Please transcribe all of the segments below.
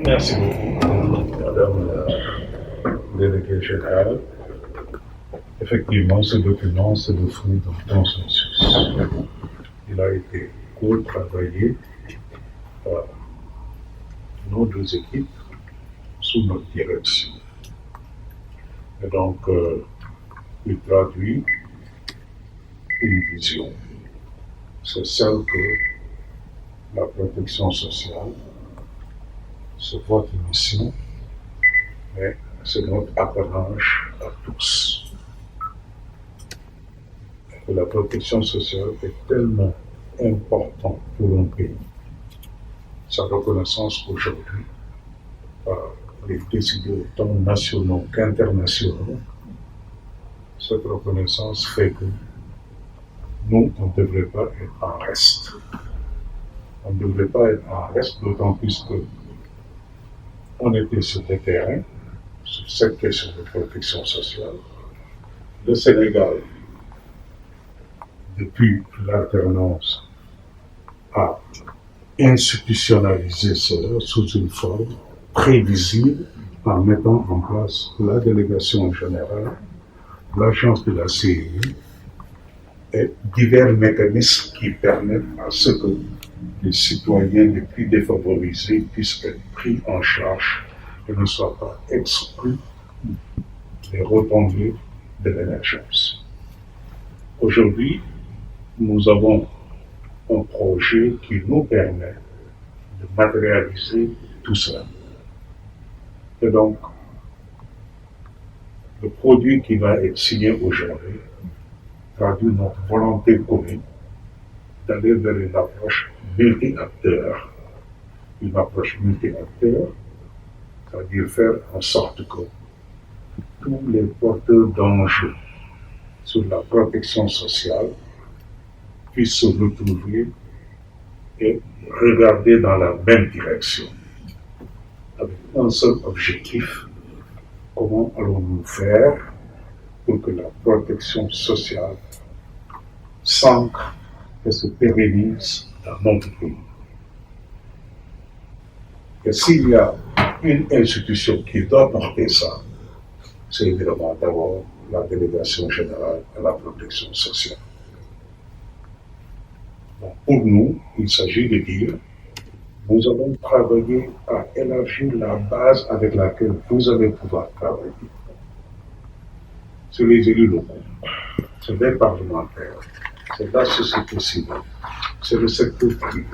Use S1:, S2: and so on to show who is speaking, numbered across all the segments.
S1: Merci beaucoup, Madame la déléguée générale. Effectivement, ce document, c'est le fruit d'un consensus. Il a été co-travaillé par nos deux équipes sous notre direction. Et donc, il traduit une vision. C'est celle que la protection sociale, c'est votre mission, mais c'est notre appanage à tous. Et la protection sociale est tellement importante pour un pays. Sa reconnaissance aujourd'hui par les décideurs tant nationaux qu'internationaux, cette reconnaissance fait que nous, on ne devrait pas être en reste. On ne devrait pas être en reste, d'autant plus que on était sur le terrain, sur cette question de protection sociale. Le Sénégal, depuis l'alternance, a institutionnalisé cela sous une forme prévisible en mettant en place la délégation générale, l'agence de la CEI et divers mécanismes qui permettent à ce que les citoyens les plus défavorisés puissent être pris en charge et ne soient pas exclus des retombées de l'émergence. Aujourd'hui, nous avons un projet qui nous permet de matérialiser tout cela. Et donc, le produit qui va être signé aujourd'hui traduit notre volonté commune d'aller vers une approche multi-acteurs. Une approche multi-acteurs, c'est-à-dire faire en sorte que tous les porteurs d'enjeux sur la protection sociale puissent se retrouver et regarder dans la même direction, avec un seul objectif: comment allons-nous faire pour que la protection sociale s'ancre et se pérennise dans notre pays. Et s'il y a une institution qui doit porter ça, c'est évidemment d'abord la délégation générale à la protection sociale. Donc pour nous, il s'agit de dire, nous allons travailler à élargir la base avec laquelle vous allez pouvoir travailler. C'est les élus locaux, c'est les parlementaires, c'est la société civile, c'est le secteur privé,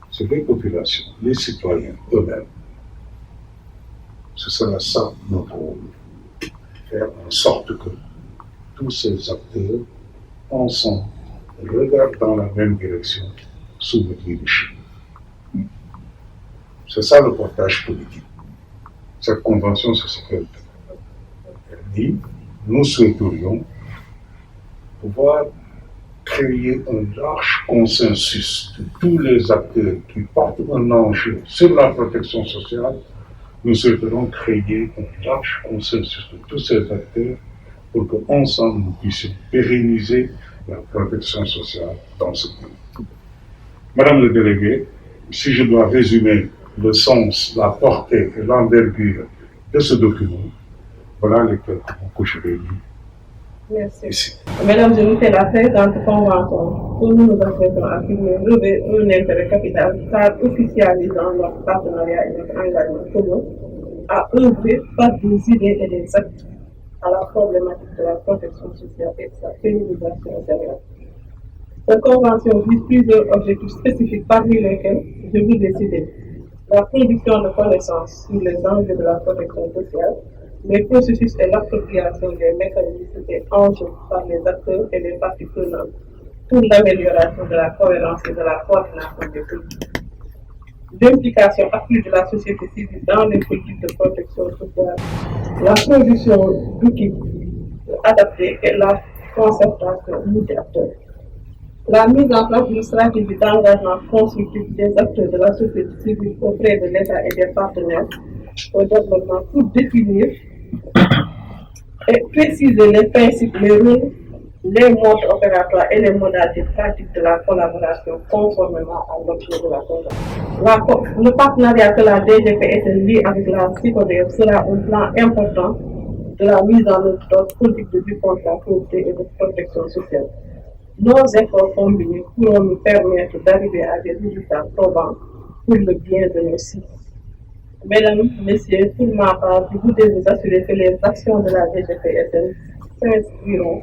S1: c'est les populations, les citoyens eux-mêmes. Ce sera ça notre rôle, faire en sorte que tous ces acteurs, ensemble, regardent dans la même direction sous notre leadership. C'est ça le portage politique. Cette convention, c'est ce qu'elle dit. Nous souhaiterions pouvoir créer un large consensus de tous les acteurs qui portent un enjeu sur la protection sociale. Nous souhaiterions créer un large consensus de tous ces acteurs pour qu'ensemble nous puissions pérenniser la protection sociale dans ce pays. Madame le délégué, si je dois résumer le sens, la portée et l'envergure de ce document, voilà les quelques mots que je vais dire.
S2: Merci. Ici. Mesdames, je vous fais la présente convention où nous nous apprêtons à signer un intérêt capital car officialisant notre partenariat et notre engagement commun à œuvrer par des idées et des actes à la problématique de la protection sociale et de sa pérennisation intérieure. Cette convention vise plusieurs objectifs spécifiques parmi lesquels je vous ai cité la production de connaissances sur les enjeux de la protection sociale, les processus et l'appropriation des mécanismes et enjeux par les acteurs et les parties prenantes pour l'amélioration de la cohérence et de la coordination des politiques. L'implication accrue de la société civile dans les politiques de protection sociale, la production d'outils adaptés et la concertation multi-acteurs. La mise en place d'une stratégie d'engagement constructif des acteurs de la société civile auprès de l'État et des partenaires au développement pour définir et préciser les principes, les rôles les modes opératoires et les modalités pratiques de la collaboration conformément à l'objet de la convention. Le partenariat que la DGPSN lie avec la CICODER sera un plan important de la mise en œuvre d'autres politiques de lutte contre la pauvreté et de protection sociale. Nos efforts combinés pourront nous permettre d'arriver à des résultats probants pour le bien de nos cibles. Mesdames, Messieurs, pour ma part, je voudrais vous assurer que les actions de la DGPSN s'inscriront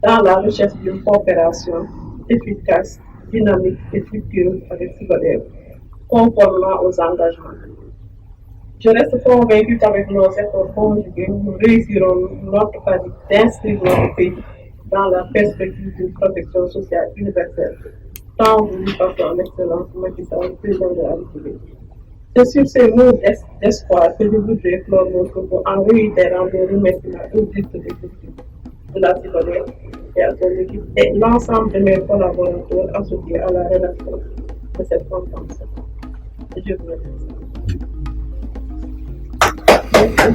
S2: dans la recherche d'une coopération efficace, dynamique et fructueuse avec Sigodève, conformément aux engagements. Je reste convaincu qu'avec nos efforts conjugués, nous réussirons notre pari d'inscrire notre pays dans la perspective d'une protection sociale universelle, tant voulu par son excellence Macky Sall, président de la République. C'est sur ces mots d'espoir que je voudrais clore mon propos en réitérant mes remerciements au titre des équipes de la Sigodève et à son équipe et l'ensemble de mes collaborateurs associés à la rédaction de cette convention. Je vous remercie. Merci.